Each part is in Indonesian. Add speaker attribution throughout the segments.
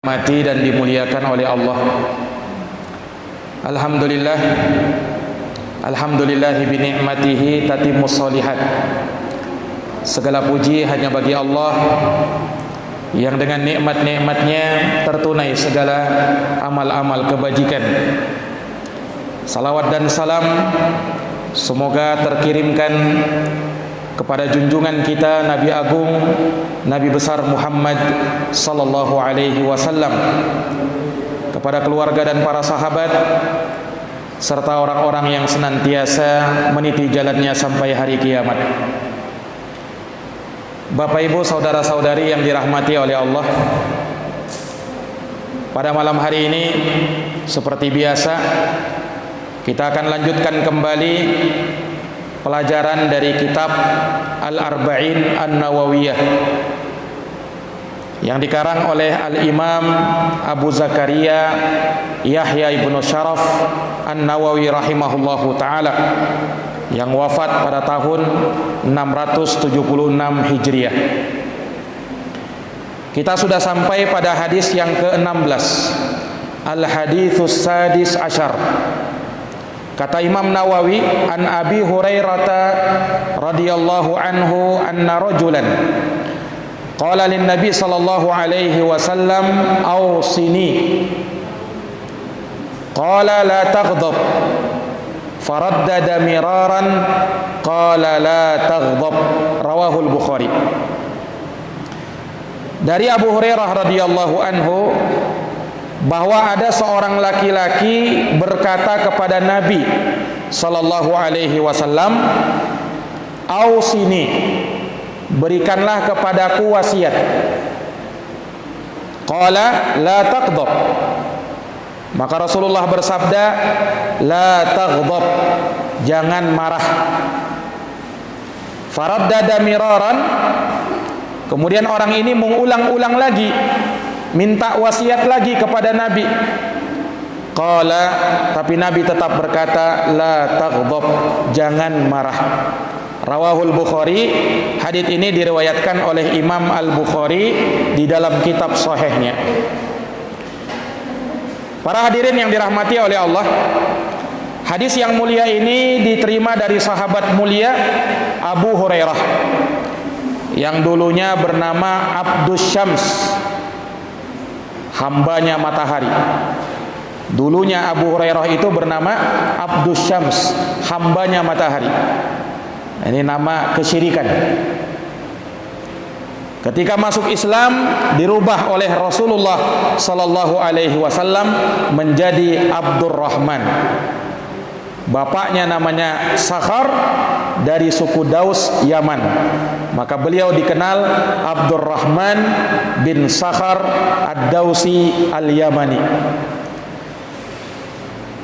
Speaker 1: mati dan dimuliakan oleh Allah. Alhamdulillah, alhamdulillahi bi ni'matihi tatimmus shalihat. Segala puji hanya bagi Allah yang dengan nikmat-nikmatnya tertunai segala amal-amal kebajikan. Salawat dan salam semoga terkirimkan kepada junjungan kita Nabi Agung, Nabi besar Muhammad sallallahu alaihi wasallam, kepada keluarga dan para sahabat serta orang-orang yang senantiasa meniti jalannya sampai hari kiamat. Bapak Ibu, saudara-saudari yang dirahmati oleh Allah, pada malam hari ini seperti biasa kita akan lanjutkan kembali pelajaran dari kitab Al-Arba'in An-Nawawiyah yang dikarang oleh Al-Imam Abu Zakaria Yahya ibnu Syaraf An-Nawawi rahimahullahu ta'ala, yang wafat pada tahun 676 Hijriah. Kita sudah sampai pada hadis yang ke-16, Al-Haditsus Sadis Asyar. Kata Imam Nawawi, an Abi Hurairah radhiyallahu anhu anna rajulan qala lin Nabi sallallahu alaihi wasallam awsini qala la taghdab faraddada miraran qala la taghdab, rawahul Bukhari. Dari Abu Hurairah radhiyallahu anhu bahwa ada seorang laki-laki berkata kepada Nabi sallallahu alaihi wasallam, "Ausini, berikanlah kepadaku wasiat." Qala la taghdab. Maka Rasulullah bersabda, "La taghdab, jangan marah." Faraddada miraran. Kemudian orang ini mengulang-ulang lagi, minta wasiat lagi kepada Nabi. Qala, tapi Nabi tetap berkata, la taghdab, jangan marah. Rawahul Bukhari. Hadits ini diriwayatkan oleh Imam Al-Bukhari di dalam kitab sahihnya. Para hadirin yang dirahmati oleh Allah, hadis yang mulia ini diterima dari sahabat mulia Abu Hurairah yang dulunya bernama Abdus Syams, hambanya matahari. Dulunya Abu Hurairah itu bernama Abdus Syams, hambanya matahari. Ini nama kesyirikan. Ketika masuk Islam dirubah oleh Rasulullah sallallahu alaihi wasallam menjadi Abdurrahman. Bapaknya namanya Sakhar dari suku Daus Yaman. Maka beliau dikenal Abdurrahman bin Sakhar Ad-Dausi Al-Yamani.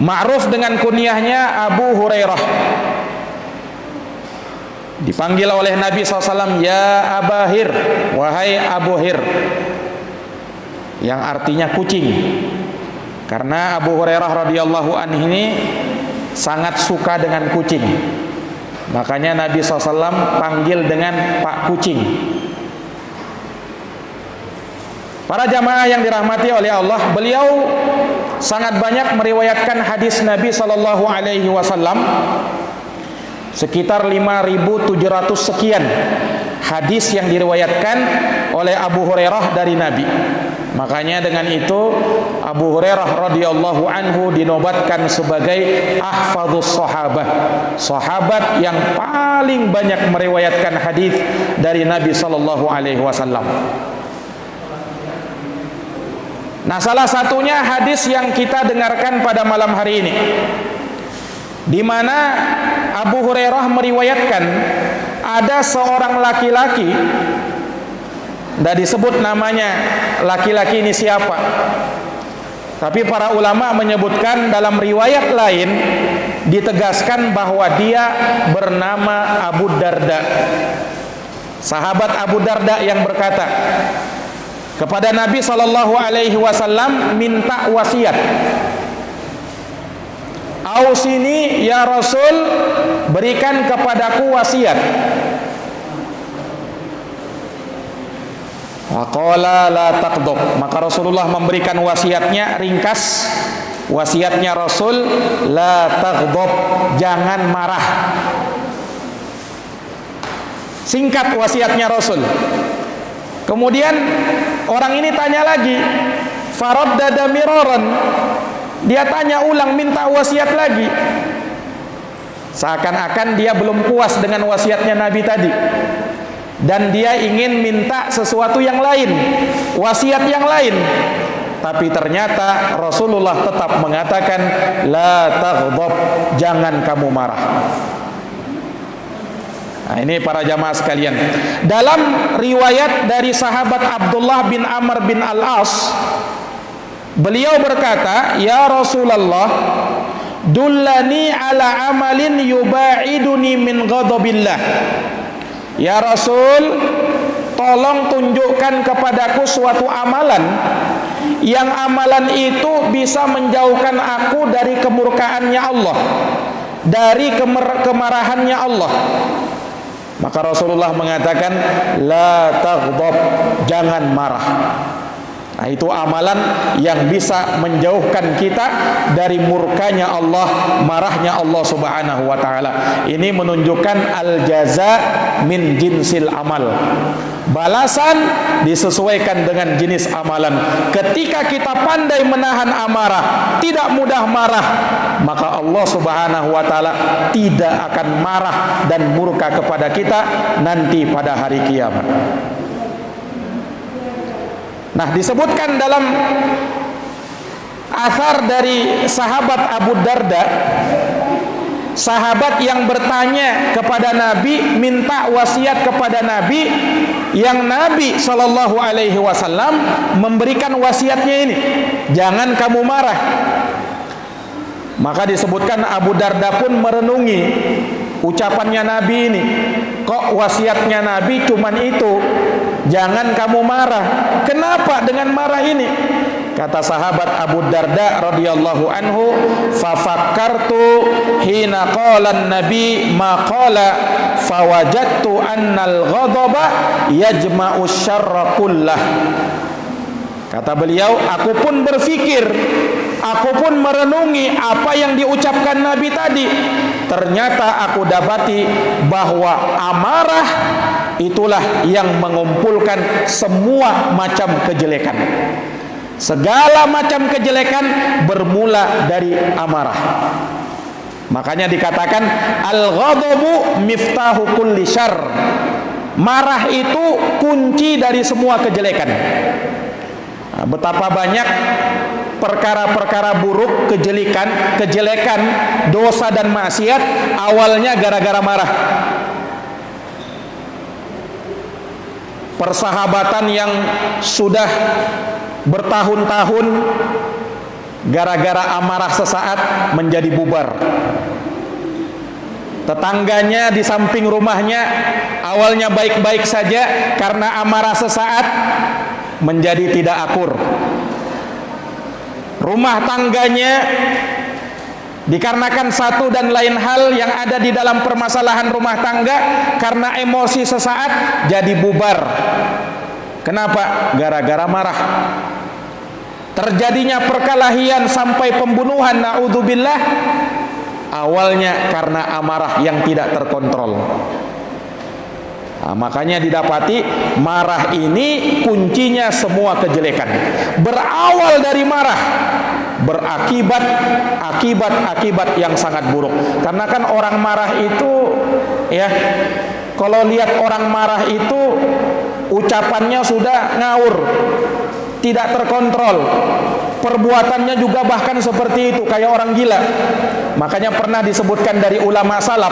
Speaker 1: Ma'ruf dengan kunyahnya Abu Hurairah. Dipanggil oleh Nabi SAW, ya Abahir, wahai Abu Hir, yang artinya kucing. Karena Abu Hurairah radhiyallahu anhu ini sangat suka dengan kucing. Makanya Nabi SAW panggil dengan Pak Kucing. Para jamaah yang dirahmati oleh Allah, beliau sangat banyak meriwayatkan hadis Nabi sallallahu alaihi wasallam, sekitar 5.700 sekian hadis yang diriwayatkan oleh Abu Hurairah dari Nabi. Makanya dengan itu Abu Hurairah radhiyallahu anhu dinobatkan sebagai ahfadzus sahabah, sahabat yang paling banyak meriwayatkan hadis dari Nabi sallallahu alaihi wasallam. Nah, salah satunya hadis yang kita dengarkan pada malam hari ini, di mana Abu Hurairah meriwayatkan ada seorang laki-laki, tidak disebut namanya laki-laki ini siapa, tapi para ulama menyebutkan dalam riwayat lain ditegaskan bahwa dia bernama Abu Darda. Sahabat Abu Darda yang berkata kepada Nabi sallallahu alaihi wasallam, minta wasiat. Ausini ya Rasul, berikan kepadaku wasiat. Waqala la taqdab. Maka Rasulullah memberikan wasiatnya ringkas. Wasiatnya Rasul, la taghdab, jangan marah. Singkat wasiatnya Rasul. Kemudian orang ini tanya lagi, faraddada miraran. Dia tanya ulang, minta wasiat lagi. Seakan-akan dia belum puas dengan wasiatnya Nabi tadi, dan dia ingin minta sesuatu yang lain, wasiat yang lain. Tapi ternyata Rasulullah tetap mengatakan, la taghdab, jangan kamu marah. Nah, ini para jamaah sekalian, dalam riwayat dari sahabat Abdullah bin Amr bin Al-As, beliau berkata, ya Rasulullah, dullani ala amalin yuba'iduni min ghadabillah. Ya Rasul, tolong tunjukkan kepadaku suatu amalan yang amalan itu bisa menjauhkan aku dari kemurkaannya Allah, dari kemarahannya Allah. Maka Rasulullah mengatakan, la taghdab, jangan marah. Nah, itu amalan yang bisa menjauhkan kita dari murkanya Allah, marahnya Allah Subhanahu wa taala. Ini menunjukkan al-jaza min jinsil amal. Balasan disesuaikan dengan jenis amalan. Ketika kita pandai menahan amarah, tidak mudah marah, maka Allah Subhanahu wa taala tidak akan marah dan murka kepada kita nanti pada hari kiamat. Nah, disebutkan dalam athar dari sahabat Abu Darda, sahabat yang bertanya kepada Nabi, minta wasiat kepada Nabi, yang Nabi Shallallahu Alaihi Wasallam memberikan wasiatnya ini, jangan kamu marah. Maka disebutkan Abu Darda pun merenungi ucapannya Nabi ini. Kok wasiatnya Nabi cuman itu, jangan kamu marah. Kenapa dengan marah ini? Kata sahabat Abu Darda radhiyallahu anhu, fafakkartu hina qala an-nabi ma qala fawajadtu annal ghadaba yajma'u syarra kullah. Kata beliau, aku pun berpikir, aku pun merenungi apa yang diucapkan Nabi tadi. Ternyata aku dapati bahwa amarah itulah yang mengumpulkan semua macam kejelekan. Segala macam kejelekan bermula dari amarah. Makanya dikatakan al-ghadabu miftahu kulli syarr. Marah itu kunci dari semua kejelekan. Nah, betapa banyak perkara-perkara buruk, kejelekan, dosa dan maksiat awalnya gara-gara marah. Persahabatan yang sudah bertahun-tahun gara-gara amarah sesaat menjadi bubar. Tetangganya di samping rumahnya awalnya baik-baik saja, karena amarah sesaat menjadi tidak akur. Rumah tangganya dikarenakan satu dan lain hal yang ada di dalam permasalahan rumah tangga, karena emosi sesaat jadi bubar. Kenapa? Gara-gara marah. Terjadinya perkelahian sampai pembunuhan, naudzubillah, awalnya karena amarah yang tidak terkontrol. Nah, makanya didapati marah ini kuncinya semua kejelekan. Berawal dari marah, berakibat akibat yang sangat buruk. Karena kan orang marah itu, ya, kalau lihat orang marah itu ucapannya sudah ngawur, tidak terkontrol, perbuatannya juga bahkan seperti itu, kayak orang gila. Makanya pernah disebutkan dari ulama salaf,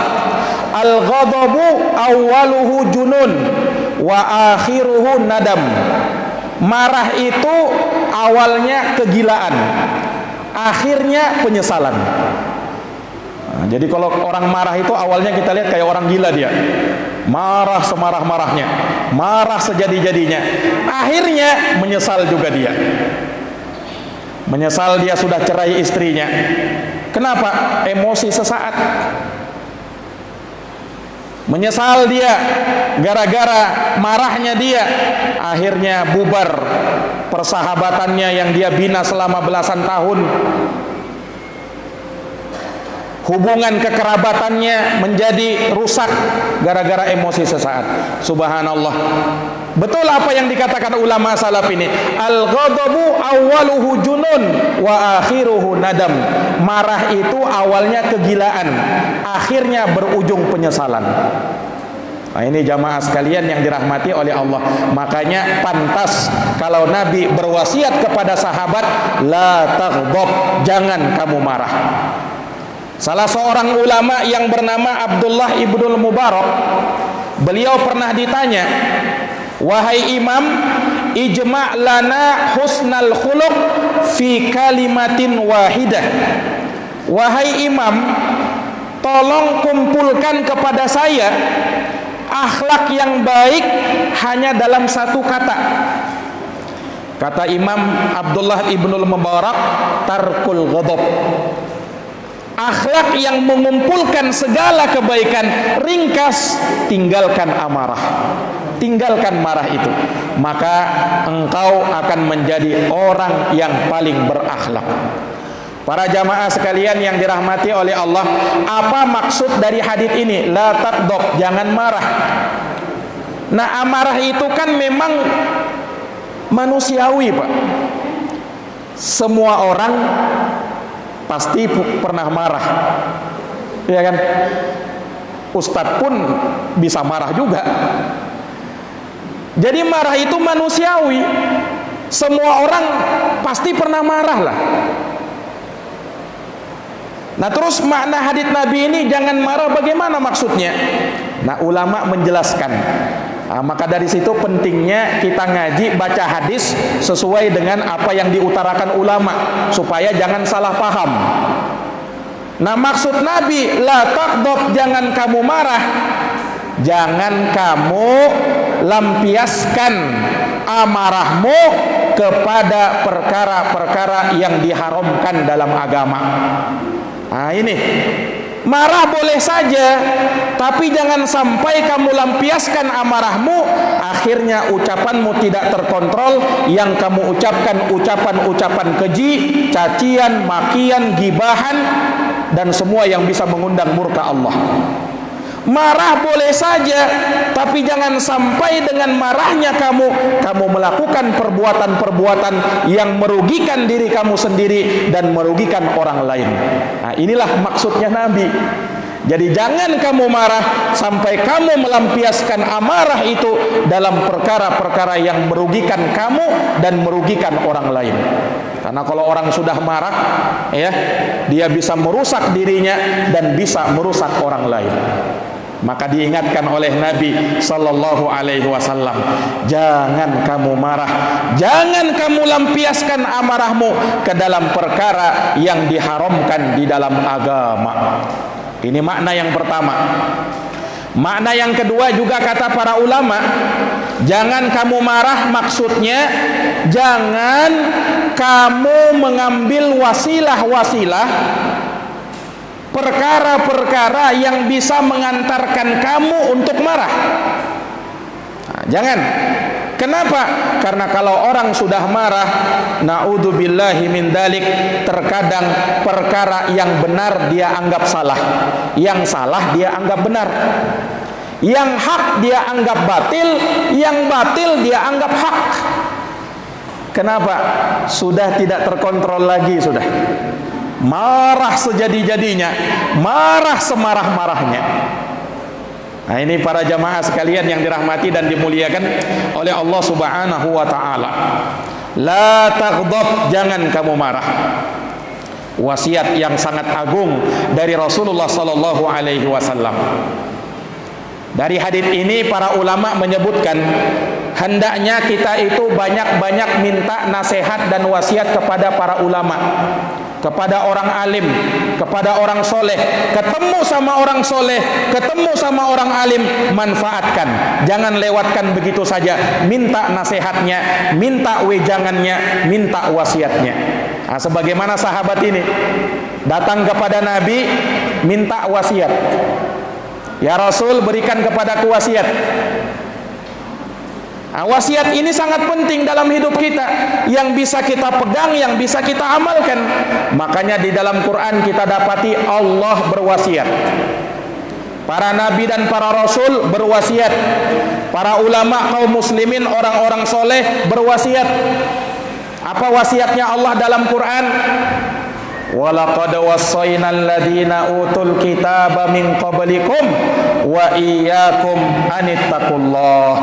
Speaker 1: al-ghadabu awwaluhu junun wa akhiruhu nadam. Marah itu awalnya kegilaan, akhirnya penyesalan. Nah, jadi kalau orang marah itu awalnya kita lihat kayak orang gila dia, marah semarah-marahnya, marah sejadi-jadinya, akhirnya menyesal juga dia. Menyesal dia sudah cerai istrinya. Kenapa? Emosi sesaat. Menyesal dia gara-gara marahnya dia, akhirnya bubar persahabatannya yang dia bina selama belasan tahun. Hubungan kekerabatannya menjadi rusak gara-gara emosi sesaat. Subhanallah. Betul apa yang dikatakan ulama salaf ini. Al-ghadabu awwaluhu junun wa akhiruhu nadam. Marah itu awalnya kegilaan, akhirnya berujung penyesalan. Nah, ini jamaah sekalian yang dirahmati oleh Allah. Makanya pantas kalau Nabi berwasiat kepada sahabat, la taghdab, jangan kamu marah. Salah seorang ulama yang bernama Abdullah ibnul Mubarak, beliau pernah ditanya, wahai imam, ijma' lana husnal khuluq fi kalimatin wahidah. Wahai imam, tolong kumpulkan kepada saya akhlak yang baik hanya dalam satu kata. Kata Imam Abdullah ibnul Mubarak, tarkul ghadab. Akhlak yang mengumpulkan segala kebaikan, ringkas, tinggalkan amarah, tinggalkan marah itu, maka engkau akan menjadi orang yang paling berakhlak. Para jamaah sekalian yang dirahmati oleh Allah, apa maksud dari hadis ini? La taghdab, jangan marah. Nah, amarah itu kan memang manusiawi, Pak. Semua orang pasti pernah marah, ya kan? Ustadz pun bisa marah juga. Jadi marah itu manusiawi. Semua orang pasti pernah marah lah. Nah, terus makna hadits Nabi ini jangan marah, bagaimana maksudnya? Nah, ulama menjelaskan. Nah, maka dari situ pentingnya kita ngaji, baca hadis sesuai dengan apa yang diutarakan ulama, supaya jangan salah paham. Nah, maksud Nabi la taghdab, jangan kamu marah, jangan kamu lampiaskan amarahmu kepada perkara-perkara yang diharamkan dalam agama. Nah, ini marah boleh saja, tapi jangan sampai kamu lampiaskan amarahmu, akhirnya ucapanmu tidak terkontrol, yang kamu ucapkan ucapan-ucapan keji, cacian, makian, gibahan, dan semua yang bisa mengundang murka Allah. Marah boleh saja, tapi jangan sampai dengan marahnya kamu melakukan perbuatan-perbuatan yang merugikan diri kamu sendiri dan merugikan orang lain. Nah, inilah maksudnya Nabi. Jadi jangan kamu marah sampai kamu melampiaskan amarah itu dalam perkara-perkara yang merugikan kamu dan merugikan orang lain. Karena kalau orang sudah marah, ya, dia bisa merusak dirinya dan bisa merusak orang lain. Maka diingatkan oleh Nabi sallallahu alaihi wasallam, jangan kamu marah, jangan kamu lampiaskan amarahmu ke dalam perkara yang diharamkan di dalam agama. Ini makna yang pertama. Makna yang kedua juga kata para ulama, jangan kamu marah maksudnya jangan kamu mengambil wasilah-wasilah, perkara-perkara yang bisa mengantarkan kamu untuk marah. Nah, jangan. Kenapa? Karena kalau orang sudah marah, naudzubillahi min dalik, terkadang perkara yang benar dia anggap salah, yang salah dia anggap benar, yang hak dia anggap batil, yang batil dia anggap hak. Kenapa? Sudah tidak terkontrol lagi, sudah marah sejadi-jadinya, marah semarah-marahnya. Nah, ini para jamaah sekalian yang dirahmati dan dimuliakan oleh Allah Subhanahu wa taala. La taghdab, jangan kamu marah. Wasiat yang sangat agung dari Rasulullah sallallahu alaihi wasallam. Dari hadis ini para ulama menyebutkan hendaknya kita itu banyak-banyak minta nasihat dan wasiat kepada para ulama, kepada orang alim, kepada orang soleh. Ketemu sama orang soleh, ketemu sama orang alim, manfaatkan, jangan lewatkan begitu saja. Minta nasihatnya, minta wejangannya, minta wasiatnya. Nah, sebagaimana sahabat ini datang kepada Nabi minta wasiat. Ya Rasul, berikan kepadaku wasiat. Nah, wasiat ini sangat penting dalam hidup kita, yang bisa kita pegang, yang bisa kita amalkan. Makanya di dalam Quran kita dapati Allah berwasiat, para nabi dan para rasul berwasiat, para ulama kaum muslimin, orang-orang soleh berwasiat. Apa wasiatnya Allah dalam Quran? Walaqad wassaynal ladzina utul kitaba min qablikum wa iyyakum anittaqullah.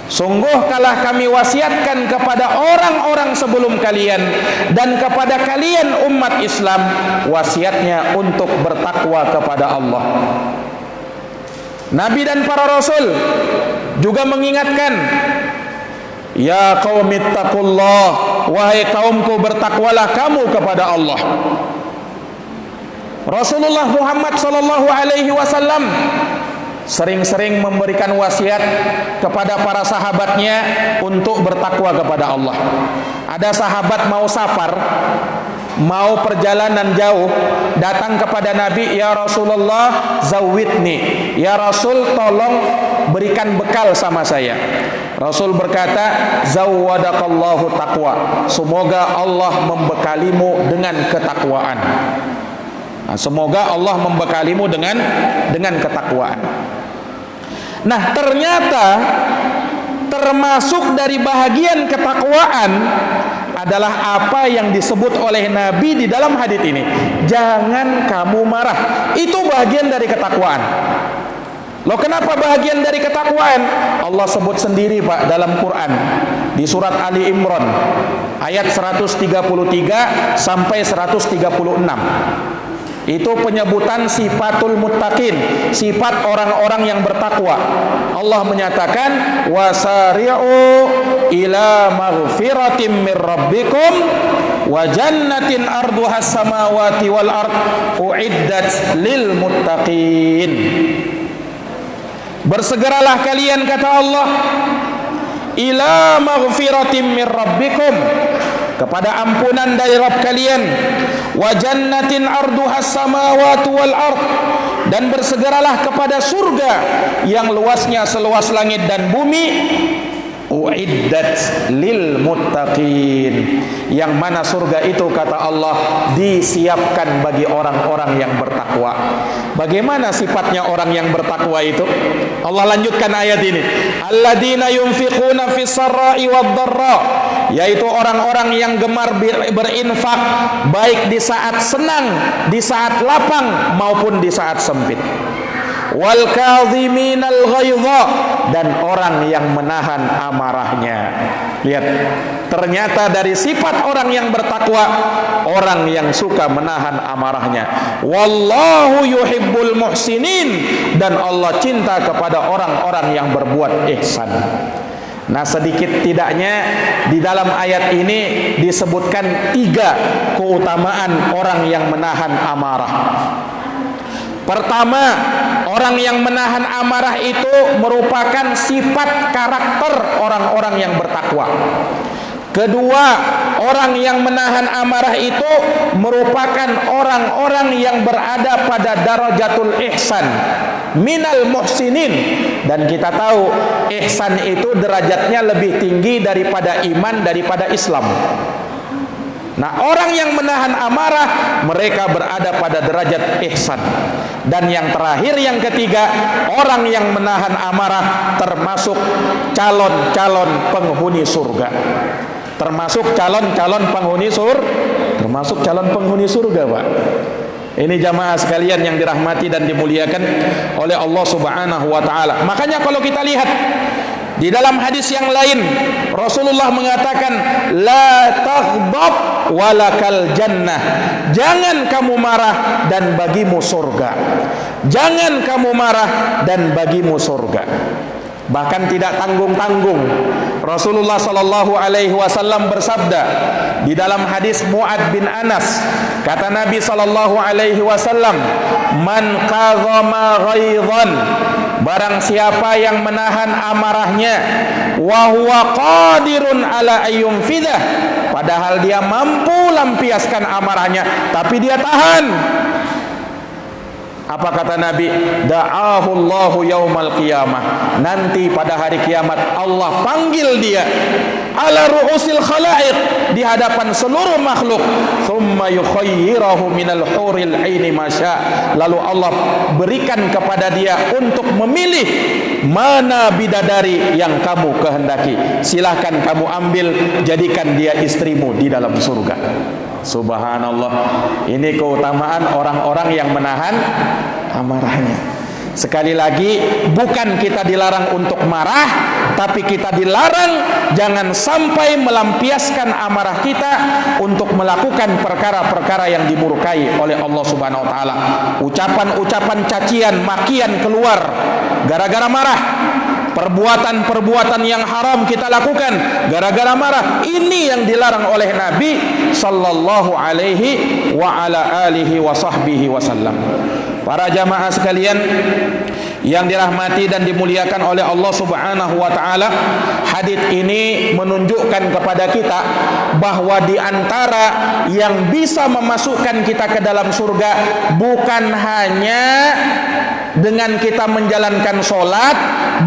Speaker 1: Sungguh kalah kami wasiatkan kepada orang-orang sebelum kalian dan kepada kalian umat Islam, wasiatnya untuk bertakwa kepada Allah. Nabi dan para rasul juga mengingatkan, ya qaumittaqullah, wahai kaumku, bertakwalah kamu kepada Allah. Rasulullah Muhammad sallallahu alaihi wasallam sering-sering memberikan wasiat kepada para sahabatnya untuk bertakwa kepada Allah. Ada sahabat mau safar, mau perjalanan jauh, datang kepada Nabi, ya Rasulullah zawidni, ya Rasul tolong berikan bekal sama saya. Rasul berkata, zawwadakallahu taqwa, semoga Allah membekalimu dengan ketakwaan. Nah, semoga Allah membekalimu dengan ketakwaan. Nah, ternyata termasuk dari bahagian ketakwaan adalah apa yang disebut oleh Nabi di dalam hadits ini. Jangan kamu marah. Itu bagian dari ketakwaan. Loh, kenapa bahagian dari ketakwaan? Allah sebut sendiri Pak dalam Quran di surat Ali Imran ayat 133 sampai 136. Itu penyebutan sifatul muttaqin, sifat orang-orang yang bertakwa. Allah menyatakan, wasari'u ila maghfiratin mir rabbikum wa jannatin arduhas samawati wal ard uiddat lil muttaqin. Bersegeralah kalian, kata Allah, ila maghfiratin mir rabbikum, kepada ampunan dari Rabb kalian, wa jannatin arduhas samawati wal ard, dan bersegeralah kepada surga yang luasnya seluas langit dan bumi, uiddat lil muttaqin, yang mana surga itu, kata Allah, disiapkan bagi orang-orang yang bertakwa. Bagaimana sifatnya orang yang bertakwa itu? Allah lanjutkan ayat ini, alladzina yunfiquna fis sarra'i wad dharra, yaitu orang-orang yang gemar berinfak baik di saat senang, di saat lapang maupun di saat sempit. Wal kadhiminal ghaidha, dan orang yang menahan amarahnya. Lihat, ternyata dari sifat orang yang bertakwa, orang yang suka menahan amarahnya. Wallahu yuhibbul muhsinin, dan Allah cinta kepada orang-orang yang berbuat ihsan. Nah, sedikit tidaknya di dalam ayat ini disebutkan 3 keutamaan orang yang menahan amarah. Pertama, orang yang menahan amarah itu merupakan sifat karakter orang-orang yang bertakwa. Kedua, orang yang menahan amarah itu merupakan orang-orang yang berada pada darajatul ihsan minal muhsinin, dan kita tahu ihsan itu derajatnya lebih tinggi daripada iman, daripada Islam. Nah, orang yang menahan amarah, mereka berada pada derajat ihsan. Dan yang terakhir, yang ketiga, orang yang menahan amarah termasuk calon-calon penghuni surga. Termasuk calon-calon penghuni termasuk calon penghuni surga, Pak. Ini jamaah sekalian yang dirahmati dan dimuliakan oleh Allah Subhanahu wa taala. Makanya kalau kita lihat di dalam hadis yang lain, Rasulullah mengatakan, la taghdab walakal jannah, jangan kamu marah dan bagimu surga. Jangan kamu marah dan bagimu surga. Bahkan tidak tanggung-tanggung, Rasulullah sallallahu alaihi wasallam bersabda di dalam hadis Mu'ad bin Anas, kata Nabi sallallahu alaihi wasallam, man qadhama ghaidhan, barang siapa yang menahan amarahnya, wa huwa qadirun ala ayyunfidah, padahal dia mampu lampiaskan amarahnya tapi dia tahan. Apa kata Nabi? Da'ahullahu yaumal qiyamah. Nanti pada hari kiamat Allah panggil dia ala ru'usil khalaiq, di hadapan seluruh makhluk. Thumma yukhayyirahu minal huril aini masya. Lalu Allah berikan kepada dia untuk memilih mana bidadari yang kamu kehendaki. Silahkan kamu ambil, jadikan dia istrimu di dalam surga. Subhanallah. Ini keutamaan orang-orang yang menahan amarahnya. Sekali lagi, bukan kita dilarang untuk marah, tapi kita dilarang jangan sampai melampiaskan amarah kita untuk melakukan perkara-perkara yang dimurkai oleh Allah Subhanahu wa taala. Ucapan-ucapan cacian, makian keluar gara-gara marah. Perbuatan-perbuatan yang haram kita lakukan gara-gara marah. Ini yang dilarang oleh Nabi sallallahu alaihi wa ala alihi wa sahbihi wasallam. Para jamaah sekalian yang dirahmati dan dimuliakan oleh Allah Subhanahu wa taala, hadits ini menunjukkan kepada kita bahwa di antara yang bisa memasukkan kita ke dalam surga bukan hanya dengan kita menjalankan sholat,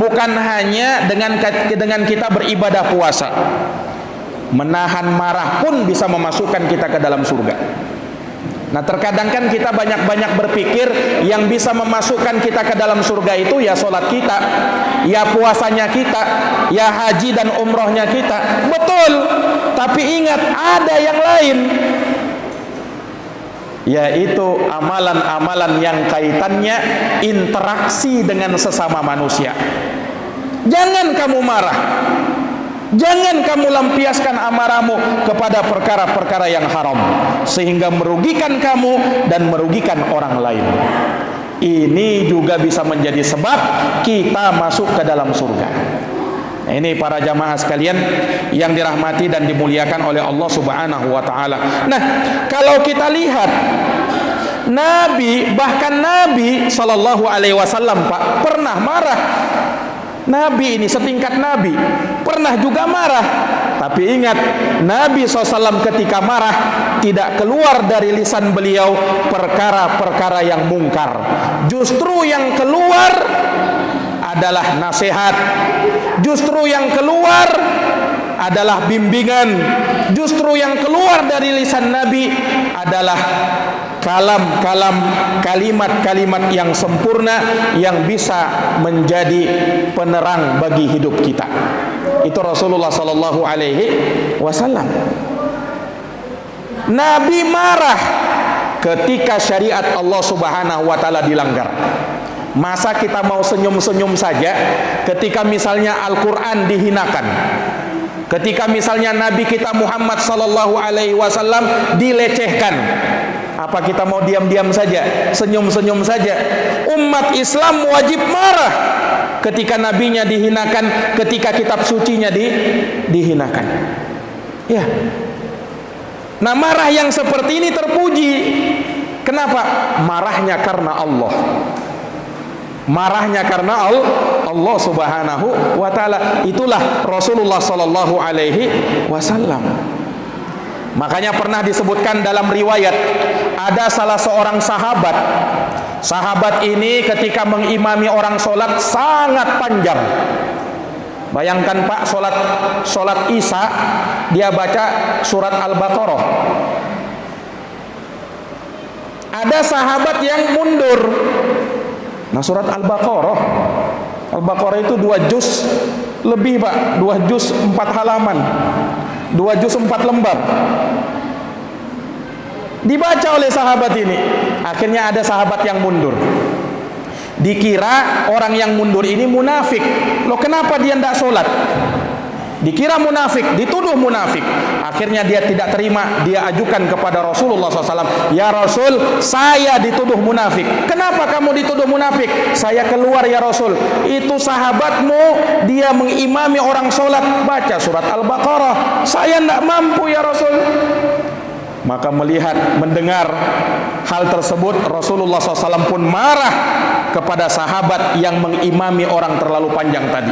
Speaker 1: bukan hanya dengan kita beribadah puasa. Menahan marah pun bisa memasukkan kita ke dalam surga. Nah, terkadang kan kita banyak-banyak berpikir yang bisa memasukkan kita ke dalam surga itu ya sholat kita, ya puasanya kita, ya haji dan umrohnya kita. Betul, tapi ingat ada yang lain, yaitu amalan-amalan yang kaitannya interaksi dengan sesama manusia. Jangan kamu marah, jangan kamu lampiaskan amarahmu kepada perkara-perkara yang haram sehingga merugikan kamu dan merugikan orang lain. Ini juga bisa menjadi sebab kita masuk ke dalam surga. Nah, ini para jamaah sekalian yang dirahmati dan dimuliakan oleh Allah Subhanahu wa taala. Nah, kalau kita lihat Nabi, bahkan Nabi sallallahu alaihi wasallam Pak pernah marah. Nabi ini setingkat Nabi pernah juga marah. Tapi ingat, Nabi SAW ketika marah tidak keluar dari lisan beliau perkara-perkara yang mungkar. Justru yang keluar adalah nasihat. Justru yang keluar adalah bimbingan. Justru yang keluar dari lisan Nabi adalah kalam-kalam, kalimat-kalimat yang sempurna yang bisa menjadi penerang bagi hidup kita. Itu Rasulullah sallallahu alaihi wasallam. Nabi marah ketika syariat Allah Subhanahu wa taala dilanggar. Masa kita mau senyum-senyum saja ketika misalnya Al-Qur'an dihinakan? Ketika misalnya Nabi kita Muhammad sallallahu alaihi wasallam dilecehkan? Apa kita mau diam-diam saja, senyum-senyum saja? Umat Islam wajib marah ketika nabinya dihinakan, ketika kitab sucinya dihinakan. Ya. Nah, marah yang seperti ini terpuji. Kenapa? Marahnya karena Allah. Marahnya karena Allah Subhanahu wa taala. Itulah Rasulullah sallallahu alaihi wasallam. Makanya pernah disebutkan dalam riwayat, ada salah seorang sahabat. Sahabat ini ketika mengimami orang sholat sangat panjang. Bayangkan Pak, sholat Isya dia baca surat Al-Baqarah. Ada sahabat yang mundur. Nah, surat Al-Baqarah itu 2 juz lebih Pak, 2 juz 4 halaman, 2 juz 4 lembar. Dibaca oleh sahabat ini. Akhirnya ada sahabat yang mundur. Dikira orang yang mundur ini munafik. Loh, kenapa dia tidak sholat? Dikira munafik, dituduh munafik. Akhirnya dia tidak terima, dia ajukan kepada Rasulullah SAW. Ya Rasul, saya dituduh munafik. Kenapa kamu dituduh munafik? Saya keluar ya Rasul. Itu sahabatmu, dia mengimami orang sholat, baca surat Al-Baqarah. Saya tidak mampu ya Rasul. Maka melihat, mendengar hal tersebut, Rasulullah SAW pun marah kepada sahabat yang mengimami orang terlalu panjang tadi.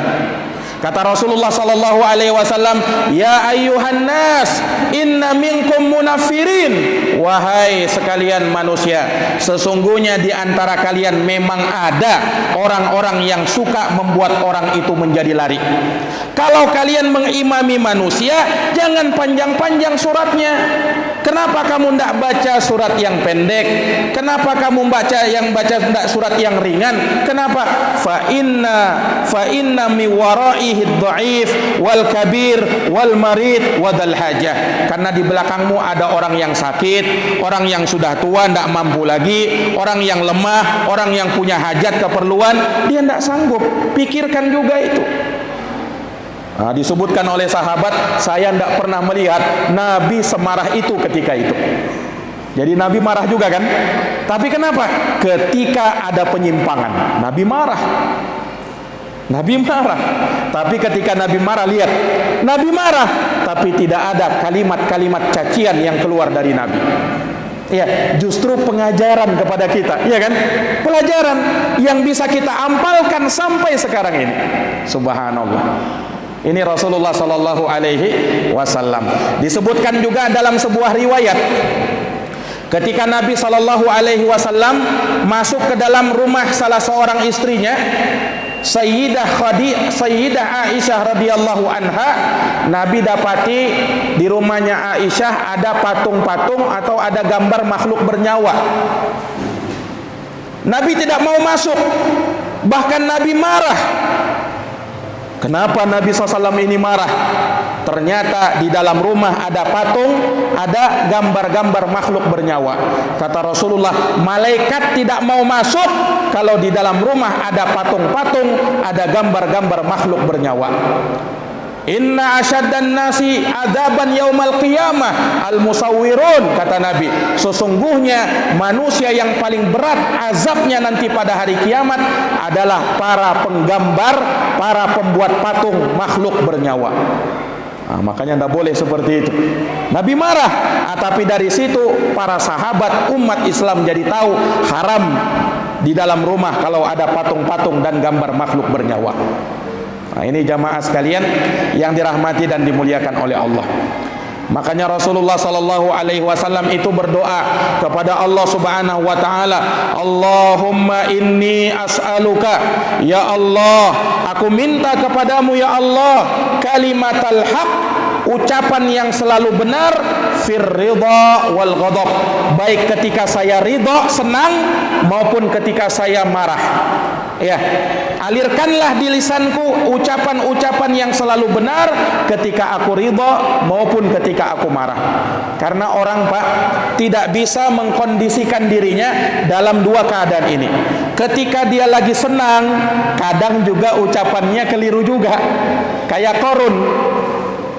Speaker 1: Kata Rasulullah sallallahu alaihi wasallam, "Ya ayyuhan nas, inna minkum munafirin." Wahai sekalian manusia, sesungguhnya di antara kalian memang ada orang-orang yang suka membuat orang itu menjadi lari. Kalau kalian mengimami manusia, jangan panjang-panjang suratnya. Kenapa kamu tidak baca surat yang pendek? Kenapa kamu baca surat yang ringan? Kenapa? Fa inna mi waraihi dhaif wal kabir wal marid wadal hajah. Karena di belakangmu ada orang yang sakit, orang yang sudah tua tidak mampu lagi, orang yang lemah, orang yang punya hajat keperluan, dia tidak sanggup. Pikirkan juga itu. Nah, disebutkan oleh sahabat, saya tidak pernah melihat Nabi semarah itu ketika itu. Jadi Nabi marah juga kan? Tapi kenapa? Ketika ada penyimpangan, Nabi marah. Nabi marah. Tapi ketika Nabi marah, lihat, Nabi marah, tapi tidak ada kalimat-kalimat cacian yang keluar dari Nabi. Ya, justru pengajaran kepada kita, ya kan? Pelajaran yang bisa kita ampalkan sampai sekarang ini. Subhanallah. Ini Rasulullah sallallahu alaihi wasallam. Disebutkan juga dalam sebuah riwayat, ketika Nabi sallallahu alaihi wasallam masuk ke dalam rumah salah seorang istrinya, Sayyidah Aisyah radhiyallahu anha, Nabi dapati di rumahnya Aisyah ada patung-patung atau ada gambar makhluk bernyawa. Nabi tidak mau masuk, bahkan Nabi marah. Kenapa Nabi SAW ini marah? Ternyata di dalam rumah ada patung, ada gambar-gambar makhluk bernyawa. Kata Rasulullah, malaikat tidak mau masuk kalau di dalam rumah ada patung-patung, ada gambar-gambar makhluk bernyawa. Inna asyaddan nasi adzaban yaumal qiyamah al-musawwirun, kata Nabi. Sesungguhnya manusia yang paling berat azabnya nanti pada hari kiamat adalah para penggambar, para pembuat patung makhluk bernyawa. Nah, makanya tidak boleh seperti itu. Nabi marah, tapi dari situ para sahabat umat Islam jadi tahu haram di dalam rumah kalau ada patung-patung dan gambar makhluk bernyawa. Nah, ini jamaah sekalian yang dirahmati dan dimuliakan oleh Allah. Makanya Rasulullah sallallahu alaihi wasallam itu berdoa kepada Allah Subhanahu wa taala, Allahumma inni as'aluka, ya Allah, aku minta kepadamu ya Allah, kalimatal haq, ucapan yang selalu benar, fir ridha wal ghadab, baik ketika saya ridha senang maupun ketika saya marah. Ya, alirkanlah di lisanku ucapan-ucapan yang selalu benar ketika aku ridha maupun ketika aku marah. Karena orang, Pak, tidak bisa mengkondisikan dirinya dalam dua keadaan ini. Ketika dia lagi senang, kadang juga ucapannya keliru juga. Kayak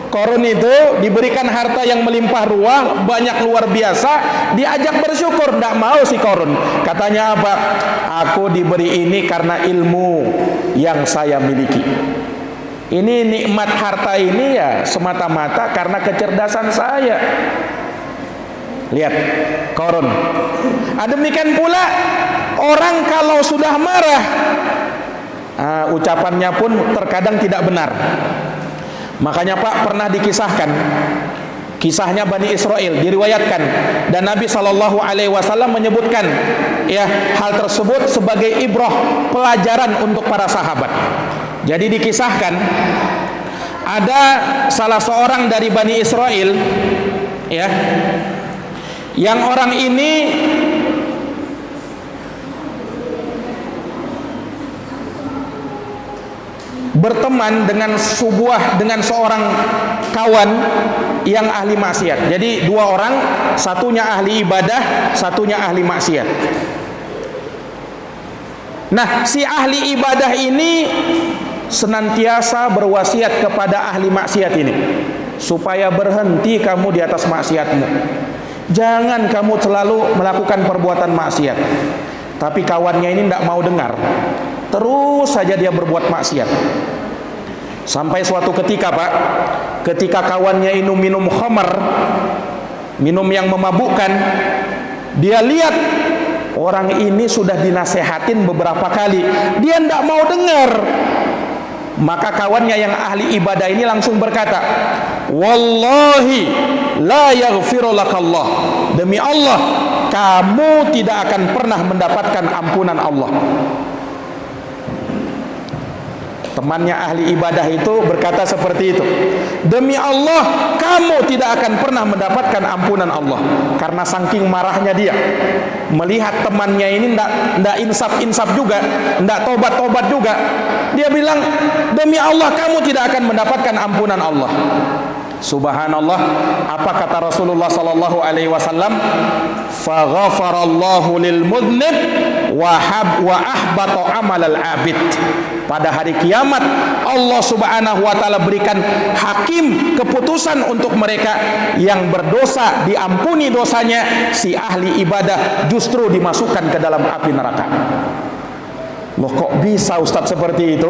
Speaker 1: Korun itu diberikan harta yang melimpah ruah, banyak luar biasa, diajak bersyukur, tidak mau si Korun. Katanya apa? Aku diberi ini karena ilmu yang saya miliki. Ini nikmat harta ini ya semata-mata karena kecerdasan saya. Lihat, Korun. Demikian pula orang kalau sudah marah, ucapannya pun terkadang tidak benar. Makanya, Pak, pernah dikisahkan kisahnya Bani Israel, diriwayatkan, dan Nabi sallallahu alaihi wasallam menyebutkan ya hal tersebut sebagai ibrah, pelajaran untuk para sahabat. Jadi dikisahkan ada salah seorang dari Bani Israel ya, yang orang ini berteman dengan seorang kawan yang ahli maksiat. Jadi dua orang, satunya ahli ibadah, satunya ahli maksiat. Nah, si ahli ibadah ini senantiasa berwasiat kepada ahli maksiat ini supaya berhenti kamu di atas maksiatmu. Jangan kamu selalu melakukan perbuatan maksiat. Tapi kawannya ini tidak mau dengar. Terus saja dia berbuat maksiat. Sampai suatu ketika, Pak, ketika kawannya ini minum khamar, minum yang memabukkan, dia lihat orang ini sudah dinasehatin beberapa kali, dia tidak mau dengar. Maka kawannya yang ahli ibadah ini langsung berkata, wallahi la yaghfiru lakallah, demi Allah kamu tidak akan pernah mendapatkan ampunan Allah. Temannya ahli ibadah itu berkata seperti itu, demi Allah kamu tidak akan pernah mendapatkan ampunan Allah. Karena saking marahnya dia melihat temannya ini ndak insaf juga, ndak tobat juga, dia bilang, demi Allah kamu tidak akan mendapatkan ampunan Allah. Subhanallah, apa kata Rasulullah sallallahu alaihi wasallam? Faghafarallahu lil mudhnib wa ahbata amalal abid. Pada hari kiamat Allah Subhanahu wa taala berikan hakim keputusan untuk mereka yang berdosa, diampuni dosanya, si ahli ibadah justru dimasukkan ke dalam api neraka. Loh, kok bisa Ustadz seperti itu?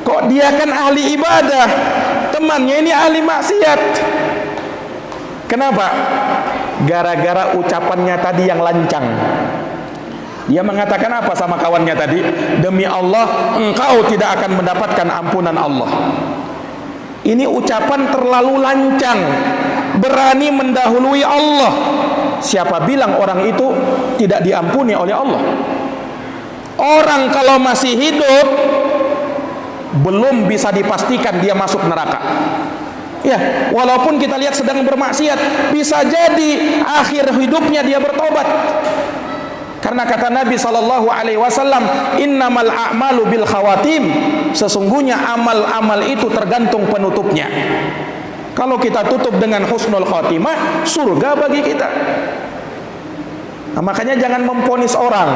Speaker 1: Kok dia kan ahli ibadah, temannya ini ahli maksiat? Kenapa? Gara-gara ucapannya tadi yang lancang. Dia mengatakan apa sama kawannya tadi? Demi Allah engkau tidak akan mendapatkan ampunan Allah. Ini ucapan terlalu lancang, berani mendahului Allah. Siapa bilang orang itu tidak diampuni oleh Allah? Orang kalau masih hidup belum bisa dipastikan dia masuk neraka. Ya, walaupun kita lihat sedang bermaksiat, bisa jadi akhir hidupnya dia bertobat. Karena kata Nabi sallallahu alaihi wasallam, innamal a'malu bil khawatim, sesungguhnya amal-amal itu tergantung penutupnya. Kalau kita tutup dengan husnul khatimah, surga bagi kita. Nah, makanya jangan memvonis orang.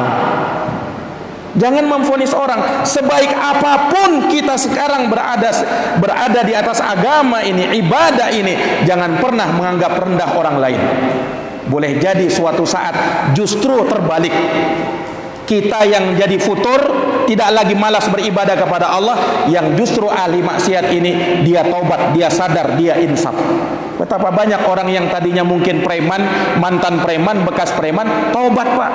Speaker 1: Jangan memvonis orang. Sebaik apapun kita sekarang berada di atas agama ini, ibadah ini, jangan pernah menganggap rendah orang lain. Boleh jadi suatu saat justru terbalik. Kita yang jadi futur, tidak lagi malas beribadah kepada Allah, yang justru ahli maksiat ini dia taubat, dia sadar, dia insaf. Betapa banyak orang yang tadinya mungkin preman, mantan preman, bekas preman, taubat Pak.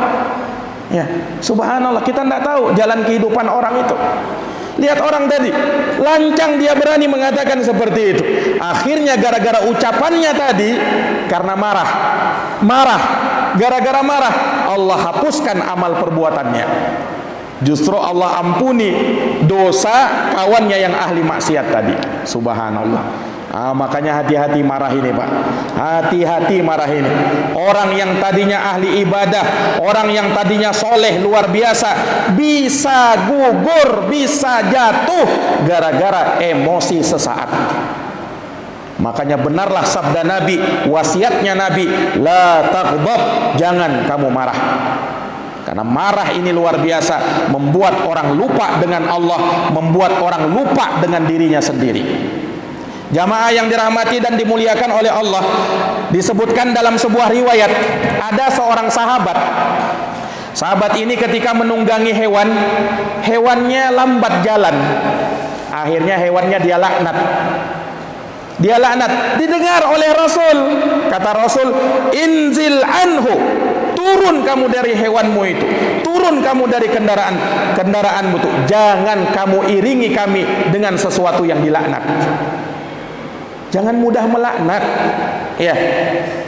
Speaker 1: Ya, subhanallah, kita tidak tahu jalan kehidupan orang itu. Lihat orang tadi, lancang dia berani mengatakan seperti itu. Akhirnya gara-gara ucapannya tadi, karena marah, gara-gara marah, Allah hapuskan amal perbuatannya. Justru Allah ampuni dosa kawannya yang ahli maksiat tadi. Subhanallah. Makanya hati-hati marah ini Pak. Hati-hati marah ini. Orang yang tadinya ahli ibadah, orang yang tadinya soleh luar biasa, bisa gugur, bisa jatuh gara-gara emosi sesaat. Makanya benarlah sabda Nabi, wasiatnya Nabi, la taghdab, jangan kamu marah. Karena marah ini luar biasa, membuat orang lupa dengan Allah, membuat orang lupa dengan dirinya sendiri. Jamaah yang dirahmati dan dimuliakan oleh Allah, disebutkan dalam sebuah riwayat, ada seorang sahabat. Sahabat ini ketika menunggangi hewan, hewannya lambat jalan. Akhirnya hewannya dia laknat. Dia laknat. Didengar oleh Rasul. Kata Rasul, inzil anhu, turun kamu dari hewanmu itu, turun kamu dari kendaraanmu itu, jangan kamu iringi kami dengan sesuatu yang dilaknat. Jangan mudah melaknat, ya.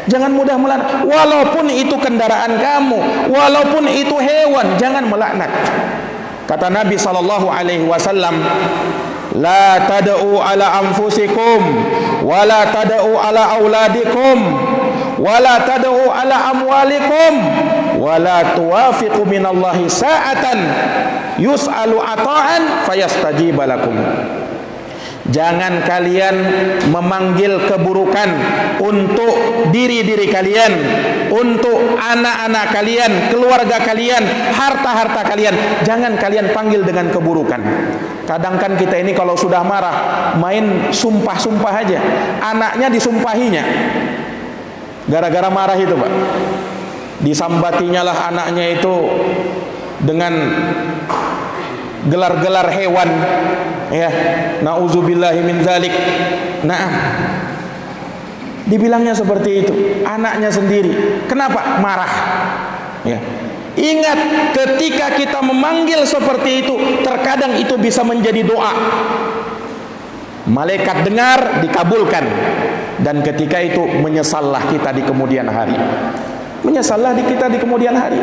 Speaker 1: Jangan mudah melaknat. Walaupun itu kendaraan kamu, walaupun itu hewan, jangan melaknat. Kata Nabi sallallahu alaihi wasallam, la tad'u ala anfusikum, wa la tad'u ala auladikum, wa la tad'u ala amwalikum, wa la tuwafiqu minallahi sa'atan yus'alu ata'an fayastajiba lakum. Jangan kalian memanggil keburukan untuk diri-diri kalian, untuk anak-anak kalian, keluarga kalian, harta-harta kalian. Jangan kalian panggil dengan keburukan. Kadang kan kita ini kalau sudah marah, main sumpah-sumpah aja. Anaknya disumpahinya. Gara-gara marah itu Pak, disambatinya lah anaknya itu dengan gelar-gelar hewan, ya, nauzubillahi min dzalik. Nah, dibilangnya seperti itu, anaknya sendiri. Kenapa? Marah. Ya. Ingat, ketika kita memanggil seperti itu, terkadang itu bisa menjadi doa. Malaikat dengar, dikabulkan. Dan ketika itu menyesallah kita di kemudian hari. Menyesallah kita di kemudian hari.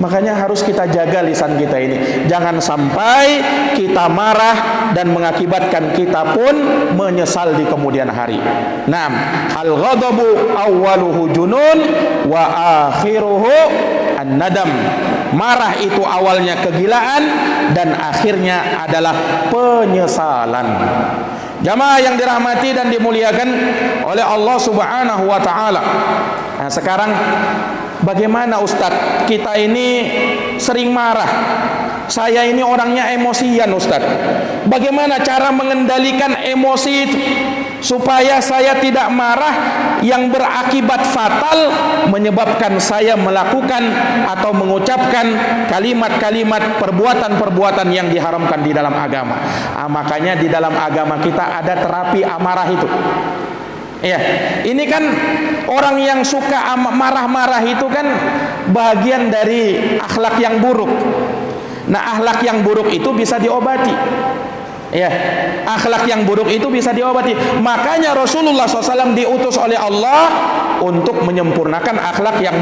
Speaker 1: Makanya harus kita jaga lisan kita ini. Jangan sampai kita marah dan mengakibatkan kita pun menyesal di kemudian hari. Naam, al-ghadabu awwaluhu junun wa akhiruhu an-nadam. Marah itu awalnya kegilaan dan akhirnya adalah penyesalan. Jamaah yang dirahmati dan dimuliakan oleh Allah Subhanahu wa taala. Nah, sekarang bagaimana Ustadz? Kita ini sering marah. Saya ini orangnya emosian Ustadz. Bagaimana cara mengendalikan emosi itu supaya saya tidak marah yang berakibat fatal menyebabkan saya melakukan atau mengucapkan kalimat-kalimat, perbuatan-perbuatan yang diharamkan di dalam agama. Makanya di dalam agama kita ada terapi amarah itu. Ya, ini kan orang yang suka marah-marah itu kan bagian dari akhlak yang buruk. Nah, akhlak yang buruk itu bisa diobati. Ya, akhlak yang buruk itu bisa diobati. Makanya Rasulullah SAW diutus oleh Allah untuk menyempurnakan akhlak yang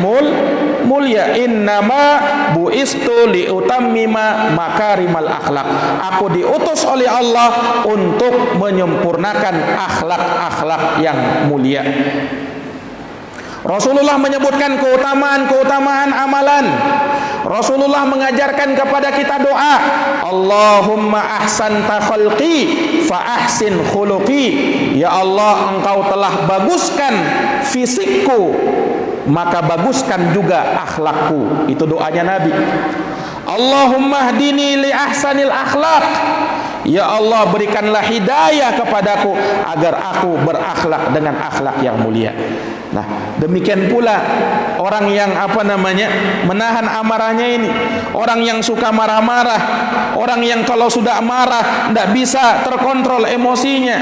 Speaker 1: mulia. Innama bu'istu liutammima makarimal akhlak. Aku diutus oleh Allah untuk menyempurnakan akhlak-akhlak yang mulia. Rasulullah menyebutkan keutamaan-keutamaan amalan. Rasulullah mengajarkan kepada kita doa, Allahumma ahsanta khalqi fa ahsin khuluqi. Ya Allah, engkau telah baguskan fisikku, maka baguskan juga akhlakku. Itu doanya Nabi. Allahumma hdini li ahsanil akhlaq. Ya Allah, berikanlah hidayah kepadaku agar aku berakhlak dengan akhlak yang mulia. Nah, demikian pula orang yang menahan amarahnya ini, orang yang suka marah-marah, orang yang kalau sudah marah tidak bisa terkontrol emosinya.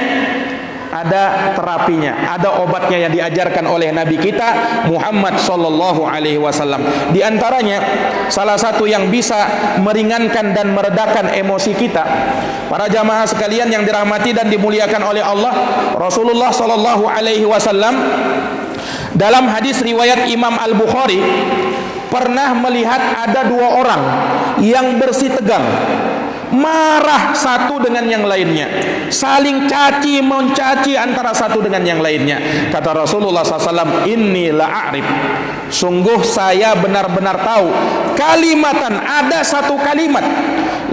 Speaker 1: Ada terapinya, ada obatnya yang diajarkan oleh Nabi kita Muhammad sallallahu alaihi wasallam. Di antaranya salah satu yang bisa meringankan dan meredakan emosi kita, para jamaah sekalian yang dirahmati dan dimuliakan oleh Allah, Rasulullah sallallahu alaihi wasallam dalam hadis riwayat Imam Al-Bukhari pernah melihat ada dua orang yang bersih tegang, marah satu dengan yang lainnya, saling caci mencaci antara satu dengan yang lainnya. Kata Rasulullah SAW, inni la'arif, sungguh saya benar-benar tahu, kalimatan, ada satu kalimat,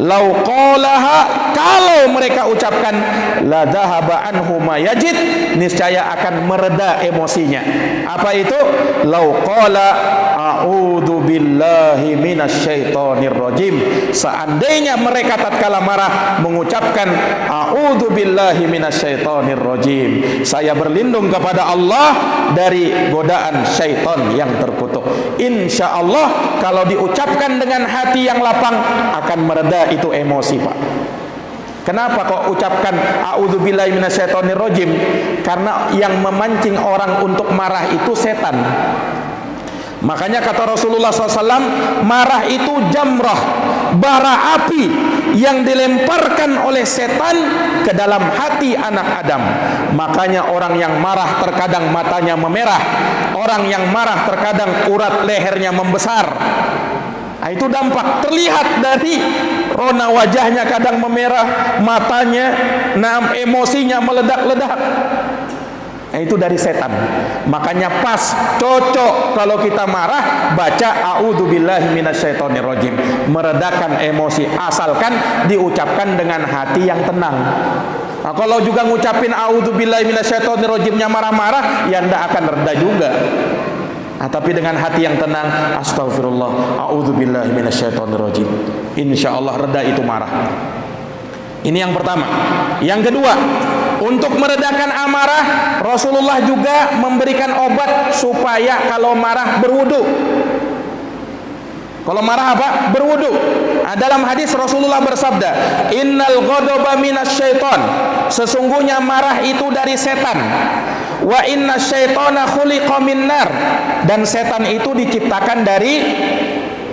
Speaker 1: lau qalaha, kalau mereka ucapkan, la dhahaba anhu ma yajid, niscaya akan mereda emosinya. Apa itu? Lau qala a'udzu billahi minasyaitonir rajim. Seandainya mereka tatkala marah mengucapkan a'udzu billahi minasyaitonir rajim, saya berlindung kepada Allah dari godaan syaitan yang terkutuk. Insyaallah kalau diucapkan dengan hati yang lapang akan mereda itu emosi, Pak. Kenapa kok ucapkan a'udzubillahi minasyaitonir rajim? Karena yang memancing orang untuk marah itu setan. Makanya kata Rasulullah SAW, marah itu jamrah, bara api yang dilemparkan oleh setan ke dalam hati anak Adam. Makanya orang yang marah terkadang matanya memerah, orang yang marah terkadang urat lehernya membesar. Nah, itu dampak terlihat dari rona wajahnya kadang memerah, matanya, emosinya meledak-ledak. Nah, itu dari setan. Makanya pas, cocok kalau kita marah baca a'udzubillahi minasyaitonir rajim, meredakan emosi, asalkan diucapkan dengan hati yang tenang. Nah, kalau juga ngucapin a'udzubillahi minasyaitonir rajimnya marah-marah, ya ndak akan reda juga. Tapi dengan hati yang tenang, astagfirullah, a'udzubillahi minasyaitonirrajim, insyaallah reda itu marah. Ini yang pertama. Yang kedua, untuk meredakan amarah, Rasulullah juga memberikan obat supaya kalau marah berwudu. Kalau marah apa? Berwudu. Dalam hadis Rasulullah bersabda, innal ghadaba minasyaiton, sesungguhnya marah itu dari setan. Wa inna syaitana khuliqa min nar, dan setan itu diciptakan dari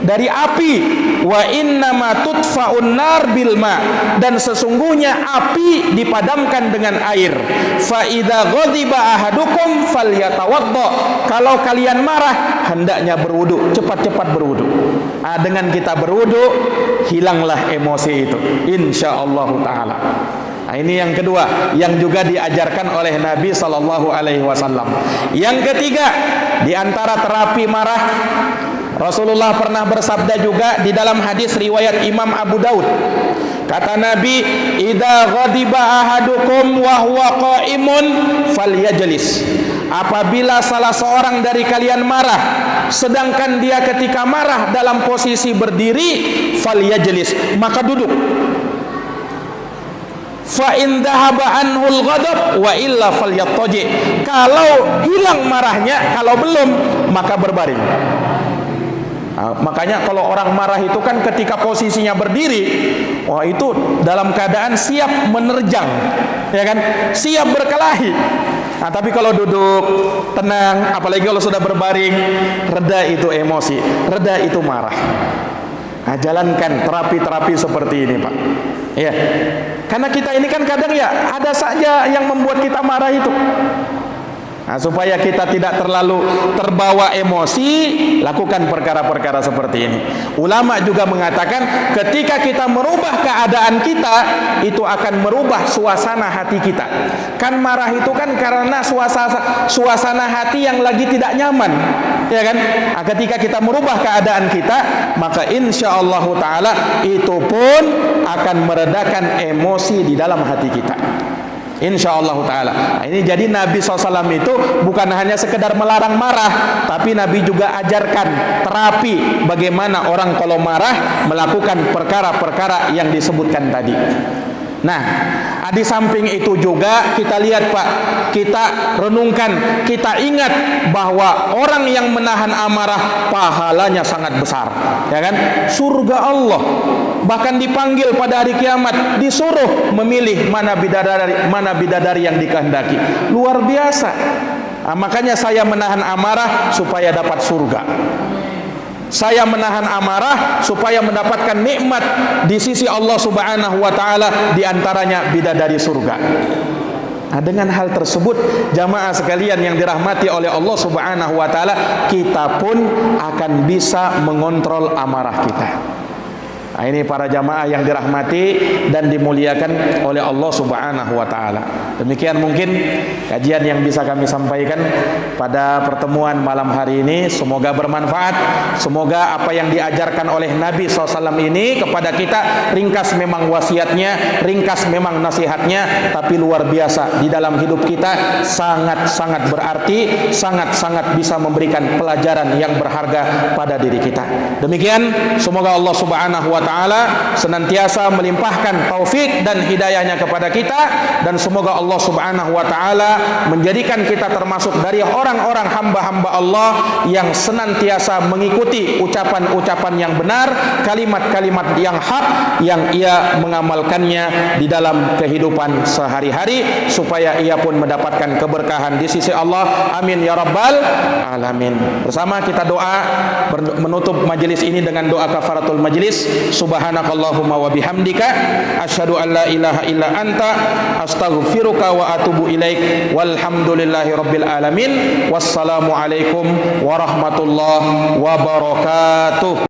Speaker 1: dari api. Wa innama tudfa'un nar bil ma, dan sesungguhnya api dipadamkan dengan air. Fa idza ghadiba ahadukum falyatawadda, kalau kalian marah hendaknya berwudu, cepat-cepat berwudu. Dengan kita berwudu hilanglah emosi itu insyaallah taala. Ini yang kedua yang juga diajarkan oleh Nabi sallallahu alaihi wasallam. Yang ketiga, di antara terapi marah, Rasulullah pernah bersabda juga di dalam hadis riwayat Imam Abu Daud. Kata Nabi, "Idza ghadiba ahadukum wa huwa qa'imun falyajlis." Apabila salah seorang dari kalian marah, sedangkan dia ketika marah dalam posisi berdiri, falyajlis, maka duduk. Fa in dhahaba anhul ghadab wa illa falyattaji, kalau hilang marahnya, kalau belum maka berbaring. Makanya kalau orang marah itu kan ketika posisinya berdiri, wah itu dalam keadaan siap menerjang, ya kan, siap berkelahi. Tapi kalau duduk tenang, apalagi kalau sudah berbaring, reda itu emosi, reda itu marah. Jalankan terapi-terapi seperti ini, Pak. Ya, karena kita ini kan kadang ya ada saja yang membuat kita marah itu. Supaya kita tidak terlalu terbawa emosi, lakukan perkara-perkara seperti ini. Ulama juga mengatakan ketika kita merubah keadaan kita, itu akan merubah suasana hati kita. Kan marah itu kan karena suasana hati yang lagi tidak nyaman, ya kan? Ketika kita merubah keadaan kita, maka insyaallah taala itu pun akan meredakan emosi di dalam hati kita, insyaallah taala. Ini jadi Nabi SAW itu bukan hanya sekedar melarang marah, tapi Nabi juga ajarkan terapi bagaimana orang kalau marah melakukan perkara-perkara yang disebutkan tadi. Nah, di samping itu juga kita lihat, Pak, kita renungkan, kita ingat bahwa orang yang menahan amarah pahalanya sangat besar, ya kan? Surga Allah, bahkan dipanggil pada hari kiamat, disuruh memilih mana bidadari yang dikehendaki. Luar biasa. Makanya saya menahan amarah supaya dapat surga. Saya menahan amarah supaya mendapatkan nikmat di sisi Allah Subhanahu wa taala, di antaranya bidadari surga. Dengan hal tersebut, jamaah sekalian yang dirahmati oleh Allah Subhanahu wa taala, kita pun akan bisa mengontrol amarah kita. Ini para jamaah yang dirahmati dan dimuliakan oleh Allah Subhanahu wa taala. Demikian mungkin kajian yang bisa kami sampaikan pada pertemuan malam hari ini. Semoga bermanfaat. Semoga apa yang diajarkan oleh Nabi SAW ini kepada kita, ringkas memang wasiatnya, ringkas memang nasihatnya, tapi luar biasa di dalam hidup kita, sangat-sangat berarti, sangat-sangat bisa memberikan pelajaran yang berharga pada diri kita. Demikian, semoga Allah Subhanahu wa taala senantiasa melimpahkan taufik dan hidayahnya kepada kita, dan semoga Allah Subhanahu wa taala menjadikan kita termasuk dari orang-orang hamba-hamba Allah yang senantiasa mengikuti ucapan-ucapan yang benar, kalimat-kalimat yang hak yang ia mengamalkannya di dalam kehidupan sehari-hari, supaya ia pun mendapatkan keberkahan di sisi Allah. Amin ya rabbal alamin. Bersama kita doa menutup majelis ini dengan doa kafaratul majelis. Subhanakallahumma wa bihamdika asyhadu an la ilaha illa anta astaghfiruka wa atubu ilaik. Walhamdulillahi rabbil alamin. Wassalamu alaikum warahmatullahi wabarakatuh.